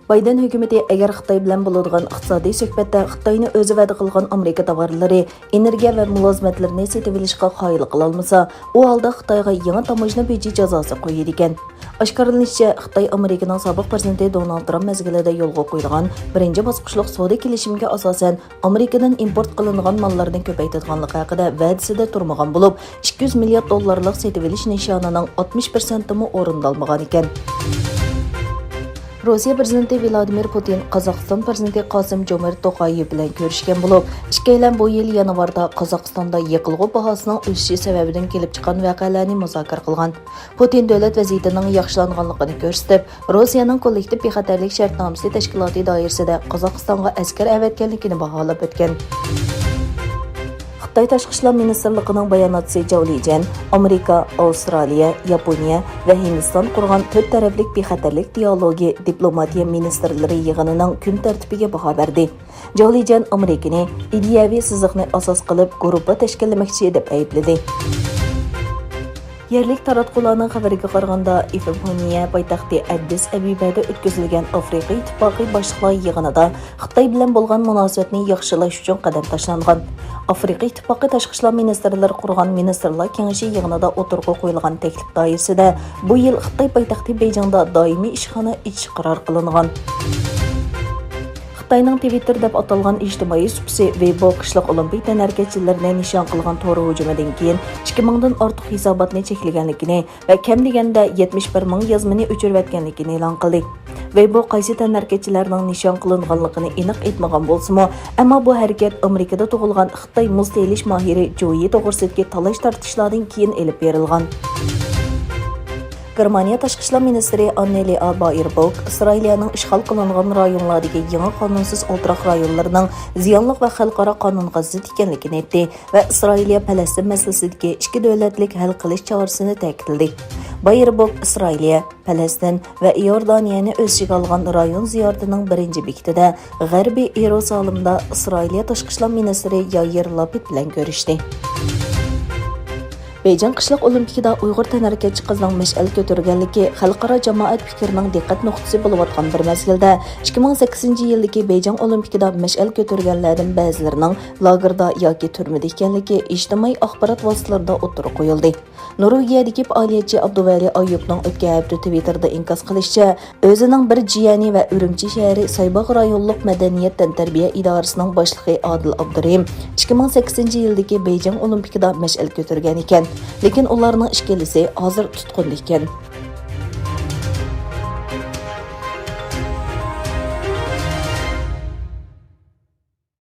Bayden hökuməti əgər Xitay bilan bo'ladigan iqtisodiy söhbətdə Xitayni özü vədə qılğan Amerika tovarları, energiya və mülazimətlərini setib alışqa qoyil qılmasa, o halda Xitayğa yangi tamojna beji jazosi qo'yadi ekan. Oshkorlanishicha, Xitoy Amerikaning sobiq prezidenti Donald Trump mezgilida yo'lga qo'yilgan birinchi bosqichlik savdo kelishimiga asosan Amerikadan import qilingan mallarni ko'paytirganligi haqida va'dasida turmagan bo'lib, 200 milliard dollarlik setib olish nishonining 60% mi o'rindalmagan ekan. Rossiya prezidenti Vladimir Putin Qozog'iston prezidenti Qosim-Jomart To'qayev bilan ko'rishgan bo'lib, ikkilan bu yil yanvarda Qozog'istonda yiqilg'i bahosining o'sishi sababidan kelib chiqqan voqealarni muzokara qilgan. Putin davlat vaziyatining yaxshilanganligini ko'rsatib, Rossiyaning kollektiv bexatarlik shartnomasi tashkiloti doirasida Qozog'istonga askar avatganligini baholab o'tgan. Xitoy Tashqi ishlar ministrligining bayonotchisi Zhao Lijian Amerika, Avstraliya, Yaponiya va Hindiston qurgan 4 taraflik bexatarlik dialogi diplomatiya ministrlari yig'inining kun tartibiga baho berdi. Zhao Lijian Amerikani ideyaviy siziqni asos qilib guruhga tashkillamoqchi deb aybladi. Yerlik taratqularning xabariga qaraganda, Efiopiya poytaxti Addis Abebada o'tkazilgan Afrika ittifoqi boshliqlar yig'inida Xitoy bilan bo'lgan munosabatni yaxshilash uchun qadam tashlangan. Afrika ittifoqi tashqi ishlar ministrlari qurgan ministrlar kengashi yig'inida o'tirg'i qo'yilgan taklif doirasida bu yil Xitoy poytaxti Beyjingda doimiy ishxona ichish qaror qilingan. Xitoyning Twitter deb atalgan ijtimoiy supsi Weibo qishloq olimpiya tanarkachilarini nishon qilgan to'g'ri hujumidan keyin 2000 dan ortiq hisobotni cheklaganligini va kam deganda 71 ming yozmani o'chirayotganligini e'lon qildi. Weibo qaysi tanarkachilarning nishon qilinganligini aniq aytmagan bo'lsa-mu, ammo bu harakat Amerikada tug'ilgan Xitoy muz telish mohiri Joyi to'g'risidagi talash-tartishlardan keyin elib berilgan. Germaniya Tashqi ishlar ministri Annalena Baerbock Isroilning ishg'ol qilingan rayonlardagi yangi qonunsiz o'ltiroq rayonlarining ziyonli va xalqaro qonunga zid ekanligini aytdi va Isroiliya Falastin masalasidagi ikki davlatlik hal qilish chorasini ta'kidladi. Baerbock Isroiliya, Falastin va Iordaniyani o'z ichiga olgan rayon ziyoratining birinchi bekitida G'arbiy Yerusalimda Isroiliya Tashqi ishlar ministri Yair Lapid bilan ko'rishdi. Beyjing qishloq olimpiyada Uyg'ur tanarkachi qizning mash'al ko'targanligi xalqaro jamoat fikrining diqqat nuqtasi bo'lib o'tgan bir mezgilda 2008-yildagi Beyjing olimpiyada mash'al ko'targanlardan ba'zilarining lagerda yoki turmada ekanligi ijtimoiy axborot vositalarida o'tirib qo'yildi. Norvegiyadagi faoliyatchi Abduvali Ayyubning o'tgan hafta Twitterda inkos qilishicha, o'zining bir jiyani va Urumchi shahri Soybog' rayonlik madaniyat tarbiya idorasining boshlig'i Adil Abdurahim 2008-yildagi Beyjing olimpiyada mash'al ko'targan ekan. Lekin ularning ishkilisi hozir tutqunda ekan.